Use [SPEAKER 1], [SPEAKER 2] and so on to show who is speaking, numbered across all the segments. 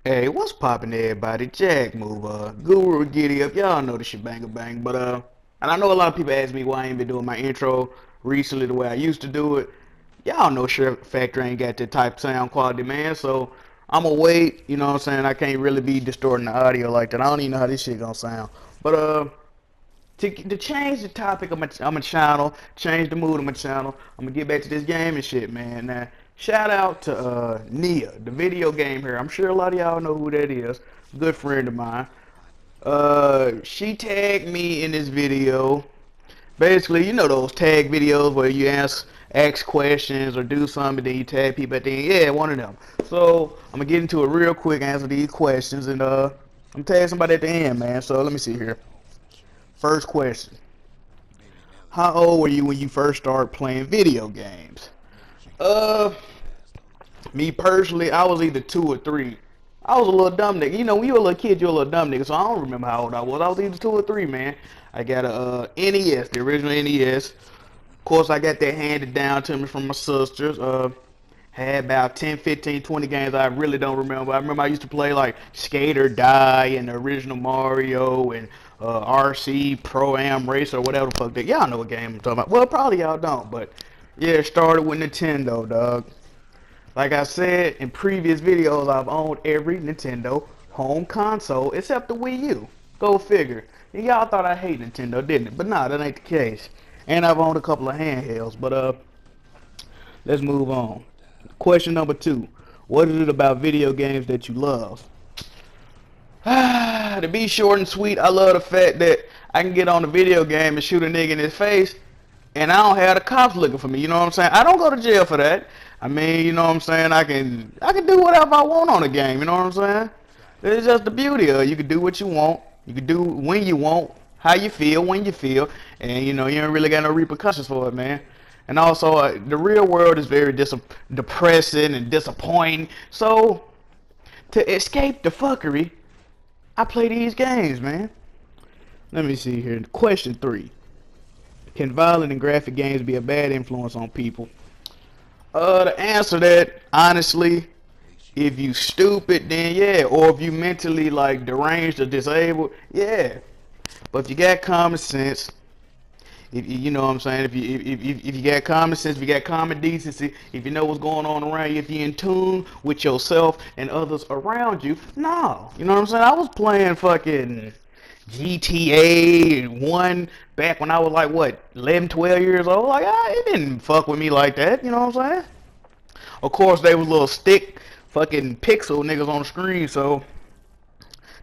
[SPEAKER 1] Hey, what's poppin' everybody? Jack Move, Guru Giddy Up. Y'all know the shit bang a bang. And I know a lot of people ask me why I ain't been doing my intro recently the way I used to do it. Y'all know Sure Factor ain't got that type of sound quality, man. So I'ma wait, you know what I'm saying? I can't really be distorting the audio like that. I don't even know how this shit gonna sound. But to change the topic of my channel, change the mood of my channel, I'm gonna get back to this game and shit, man. Now, shout out to Nia, the video game here. I'm sure a lot of y'all know who that is. Good friend of mine. She tagged me in this video. Basically, you know those tag videos where you ask questions or do something, then you tag people at the end. Yeah, one of them. So I'm gonna get into it real quick, answer these questions, and I'm tagging somebody at the end, man. So let me see here. First question. How old were you when you first started playing video games? Uh, Me personally, I was either 2 or 3. I was a little dumb nigga. You know, when you a little kid, you're a little dumb nigga. So I don't remember how old I was. I was either 2 or 3, man. I got a NES, the original NES. Of course, I got that handed down to me from my sisters. Had about 10, 15, 20 games I really don't remember. I remember I used to play like Skate or Die and the original Mario and RC Pro Am Racer or whatever the fuck that. Y'all know what game I'm talking about. Well, probably y'all don't, but yeah, it started with Nintendo, dog. Like I said in previous videos, I've owned every Nintendo home console except the Wii U. Go figure. Y'all thought I hate Nintendo, didn't it? But nah, that ain't the case. And I've owned a couple of handhelds, but let's move on. Question number 2. What is it about video games that you love? To be short and sweet, I love the fact that I can get on a video game and shoot a nigga in his face and I don't have the cops looking for me, you know what I'm saying? I don't go to jail for that. I mean, you know what I'm saying? I can do whatever I want on a game, you know what I'm saying? It's just the beauty of it. You can do what you want. You can do when you want, how you feel, when you feel, and you know, you don't really got no repercussions for it, man. And also, the real world is very depressing and disappointing. So, to escape the fuckery, I play these games, man. Let me see here. Question 3. Can violent and graphic games be a bad influence on people? To answer that, honestly, if you stupid, then yeah. Or if you mentally like deranged or disabled, yeah. But if you got common sense, if you know what I'm saying, if you got common sense, if you got common decency, if you know what's going on around you, if you're in tune with yourself and others around you, no. You know what I'm saying? I was playing fucking GTA 1 back when I was like, what, 11, 12 years old? Like, it didn't fuck with me like that, you know what I'm saying? Of course, they was little stick fucking pixel niggas on the screen, so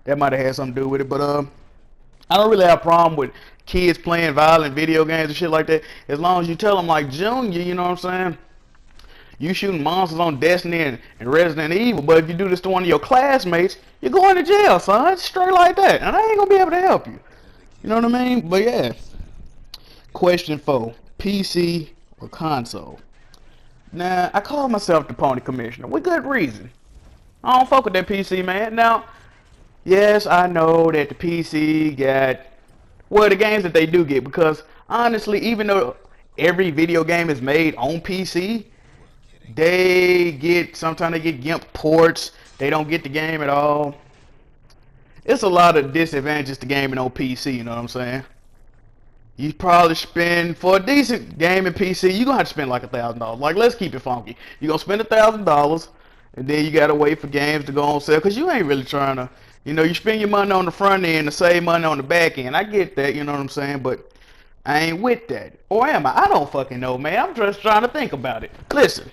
[SPEAKER 1] that might have had something to do with it. But I don't really have a problem with kids playing violent video games and shit like that, as long as you tell them like Junior, you know what I'm saying? You shooting monsters on Destiny and Resident Evil, but if you do this to one of your classmates, you're going to jail, son. Straight like that, and I ain't gonna be able to help you. You know what I mean? But yeah. Question 4: PC or console? Now, I call myself the Pony Commissioner with good reason. I don't fuck with that PC, man. Now, yes, I know that the PC got, well, the games that they do get, because honestly, even though every video game is made on PC, sometimes they get GIMP ports, they don't get the game at all. It's a lot of disadvantages to gaming on PC, you know what I'm saying? You probably spend, for a decent gaming PC, you're gonna have to spend like $1,000. Like, let's keep it funky. You're gonna spend $1,000, and then you gotta wait for games to go on sale, because you ain't really trying to, you know, you spend your money on the front end to save money on the back end. I get that, you know what I'm saying, but I ain't with that. Or am I? I don't fucking know, man. I'm just trying to think about it. Listen,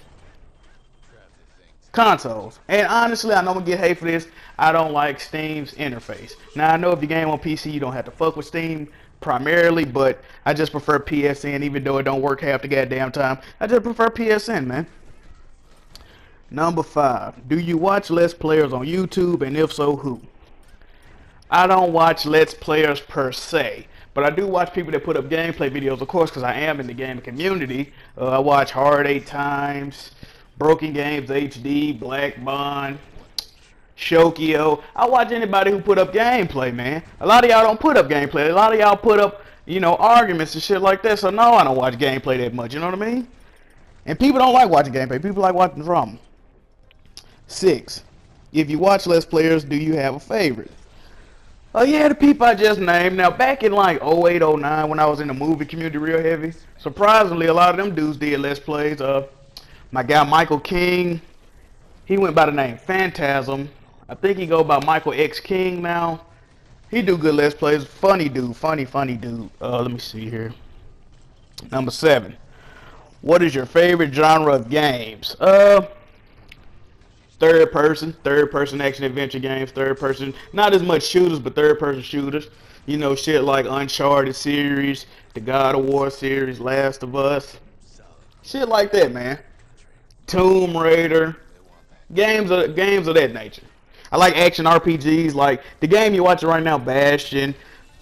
[SPEAKER 1] consoles. And honestly, I know I'm gonna get hate for this. I don't like Steam's interface. Now, I know if you game on PC, you don't have to fuck with Steam primarily, but I just prefer PSN, even though it don't work half the goddamn time. I just prefer PSN, man. Number 5. Do you watch Let's Players on YouTube, and if so, who? I don't watch Let's Players per se, but I do watch people that put up gameplay videos, of course, because I am in the gaming community. I watch Hard 8 Times, Broken Games HD, Black Bond, Shokio. I watch anybody who put up gameplay, man. A lot of y'all don't put up gameplay. A lot of y'all put up, you know, arguments and shit like that. So no, I don't watch gameplay that much. You know what I mean? And people don't like watching gameplay. People like watching drama. 6. If you watch Let's Players, do you have a favorite? Oh yeah, the people I just named. Now back in like 08, 09, when I was in the movie community real heavy, surprisingly a lot of them dudes did Let's Plays. My guy Michael King, he went by the name Phantasm. I think he go by Michael X King now. He do good Let's Plays. Funny dude, funny dude. Let me see here. Number 7. What is your favorite genre of games? Third person action adventure games, third person, not as much shooters, but third person shooters. You know, shit like Uncharted series, the God of War series, Last of Us, shit like that, man. Tomb Raider, games of that nature. I like action RPGs, like the game you're watching right now, Bastion,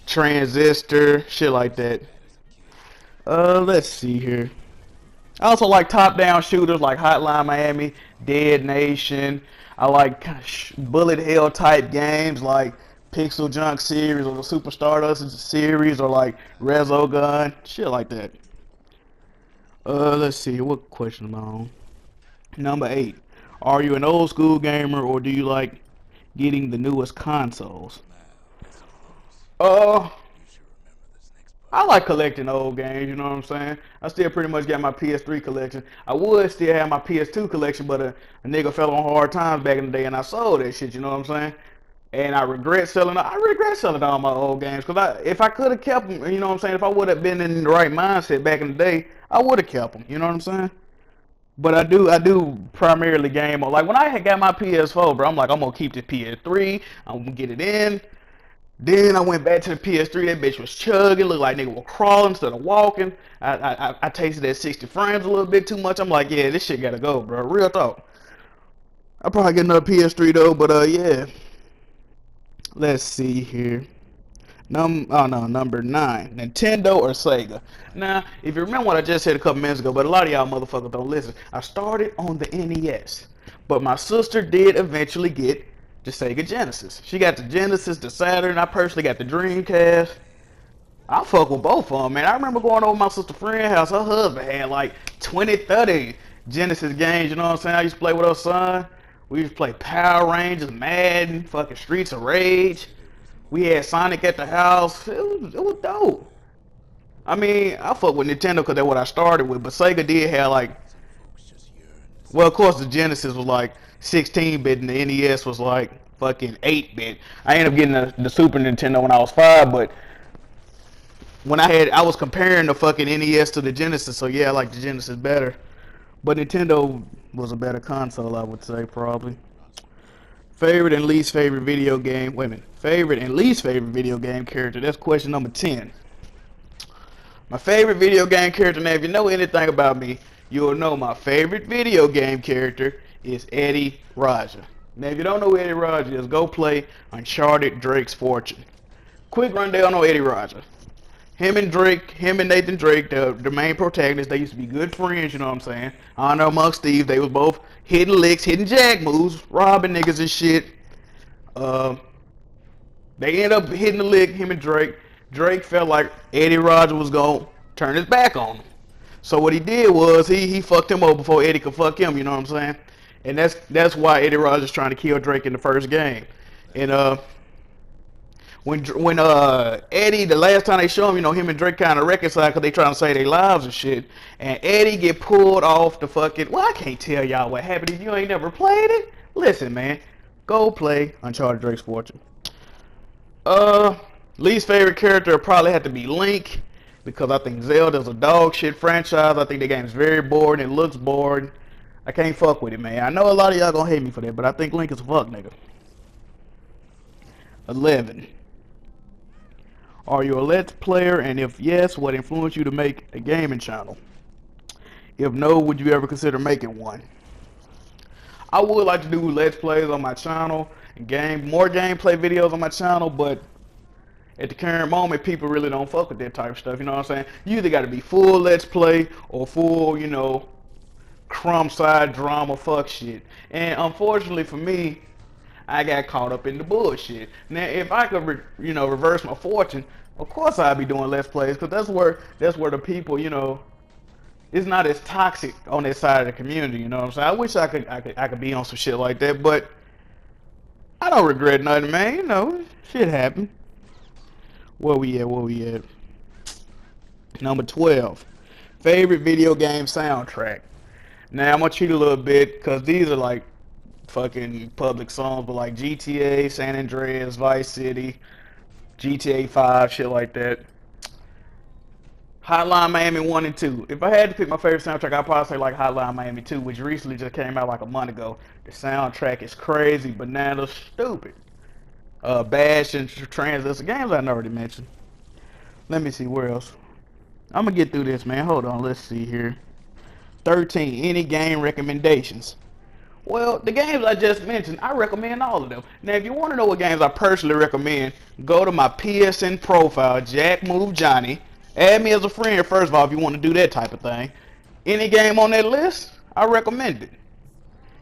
[SPEAKER 1] Transistor, shit like that. Let's see here. I also like top-down shooters like Hotline Miami, Dead Nation. I like bullet hell type games like Pixel Junk series or the Super Stardust series or like Resogun, shit like that. Let's see, what question am I on? Number 8. Are you an old school gamer or do you like getting the newest consoles? Uh, I like collecting old games, you know what I'm saying? I still pretty much got my PS3 collection. I would still have my PS2 collection, but a nigga fell on hard times back in the day and I sold that shit, you know what I'm saying? And I regret selling all my old games because if I could have kept them, you know what I'm saying? If I would have been in the right mindset back in the day, I would have kept them, you know what I'm saying? But I do primarily game on, like when I had got my PS4, bro, I'm like, I'm gonna keep the PS3, I'm gonna get it in. Then I went back to the PS3. That bitch was chugging, looked like nigga was crawling instead of walking. I tasted that 60 frames a little bit too much. I'm like, yeah, this shit gotta go, bro. Real talk. I'll probably get another PS3 though, but yeah. Let's see here. Oh no, number 9. Nintendo or Sega? Now, if you remember what I just said a couple minutes ago, but a lot of y'all motherfuckers don't listen. I started on the NES, but my sister did eventually get the Sega Genesis. She got the Genesis, the Saturn. I personally got the Dreamcast. I fuck with both of them, man. I remember going over my sister friend's house. Her husband had like 20, 30 Genesis games. You know what I'm saying? I used to play with her son. We used to play Power Rangers, Madden, fucking Streets of Rage. We had Sonic at the house. It was dope. I mean, I fuck with Nintendo because that's what I started with. But Sega did have like, well, of course the Genesis was like 16-bit and the NES was like fucking 8-bit. I ended up getting the Super Nintendo when I was 5, but I was comparing the fucking NES to the Genesis, so yeah, I like the Genesis better. But Nintendo was a better console, I would say, probably. Favorite and least favorite video game. Wait a minute. Favorite and least favorite video game character. That's question number 10. My favorite video game character. Now, if you know anything about me, you'll know my favorite video game character is Eddie Roger. Now, if you don't know who Eddie Roger is, go play Uncharted Drake's Fortune. Quick rundown on Eddie Roger. Him and Nathan Drake, the main protagonists, they used to be good friends, you know what I'm saying? Honor amongst Steve, they was both hitting licks, hitting jack moves, robbing niggas and shit. Uh, they end up hitting the lick, him and Drake. Drake felt like Eddie Roger was gonna turn his back on him. So what he did was he fucked him over before Eddie could fuck him, you know what I'm saying? And that's why Eddie Roger's trying to kill Drake in the first game. And when Eddie, the last time they show him, you know, him and Drake kind of reconciled because they trying to save their lives and shit. And Eddie get pulled off the fucking, well, I can't tell y'all what happened if you ain't never played it. Listen, man, go play Uncharted Drake's Fortune. Least favorite character would probably have to be Link because I think Zelda's a dog shit franchise. I think the game's very boring. It looks boring. I can't fuck with it, man. I know a lot of y'all gonna hate me for that, but I think Link is a fuck nigga. 11. Are you a Let's Player? And if yes, what influenced you to make a gaming channel? If no, would you ever consider making one? I would like to do Let's Plays on my channel and more gameplay videos on my channel, but at the current moment, people really don't fuck with that type of stuff, you know what I'm saying? You either got to be full Let's Play or full, you know, crumb side drama fuck shit. And unfortunately for me, I got caught up in the bullshit. Now, if I could, reverse my fortune, of course I'd be doing Let's Plays, because that's where the people, you know, it's not as toxic on that side of the community. You know what I'm saying? I wish I could be on some shit like that, but I don't regret nothing, man. You know, shit happened. Where we at? Where we at? Number 12. Favorite video game soundtrack. Now I'm gonna cheat a little bit because these are like fucking public songs, but like GTA, San Andreas, Vice City, GTA 5, shit like that. Hotline Miami 1 and 2. If I had to pick my favorite soundtrack, I'd probably say like Hotline Miami 2, which recently just came out like a month ago. The soundtrack is crazy, bananas, stupid. Bash and Transistor games I already mentioned. Let me see where else. I'm gonna get through this, man. Hold on, let's see here. 13. Any game recommendations? Well, the games I just mentioned, I recommend all of them. Now, if you want to know what games I personally recommend, go to my PSN profile, JackmoveJohnny. Add me as a friend, first of all, if you want to do that type of thing. Any game on that list, I recommend it.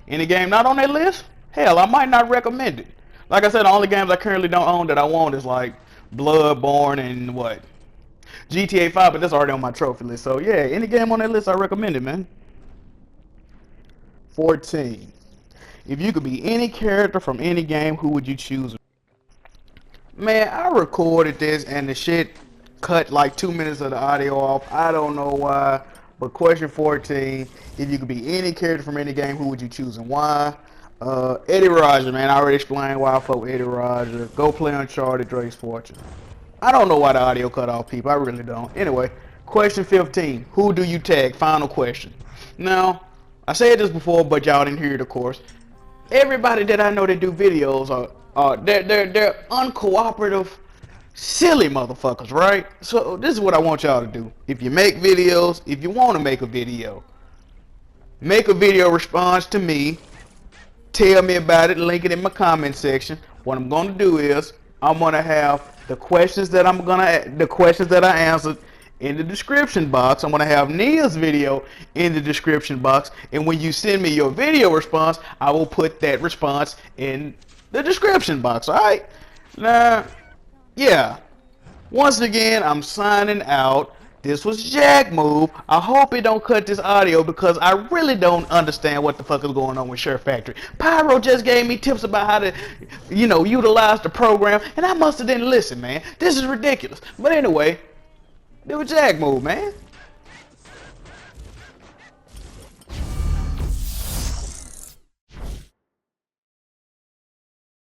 [SPEAKER 1] Any game not on that list, hell, I might not recommend it. Like I said, the only games I currently don't own that I want is like Bloodborne and what? GTA 5, but that's already on my trophy list. So, yeah, any game on that list, I recommend it, man. 14. If you could be any character from any game, who would you choose? Man, I recorded this and the shit cut like 2 minutes of the audio off. I don't know why. But question 14, if you could be any character from any game, who would you choose and why? Eddie Roger, man. I already explained why I fuck with Eddie Roger. Go play Uncharted, Drake's Fortune. I don't know why the audio cut off, people. I really don't. Anyway, question 15, who do you tag? Final question. Now, I said this before, but y'all didn't hear it, of course. Everybody that I know that do videos they're uncooperative, silly motherfuckers, right? So this is what I want y'all to do. If you make videos, if you want to make a video response to me, tell me about it, link it in my comment section. What I'm gonna do is I'm gonna have the questions that I answered in the description box. I'm gonna have Nia's video in the description box, and when you send me your video response, I will put that response in the description box. All right? Now, yeah. Once again, I'm signing out. This was Jack Move. I hope it don't cut this audio because I really don't understand what the fuck is going on with Share Factory. Pyro just gave me tips about how to, utilize the program, and I must have didn't listen, man. This is ridiculous. But anyway, it was Jack Move, man.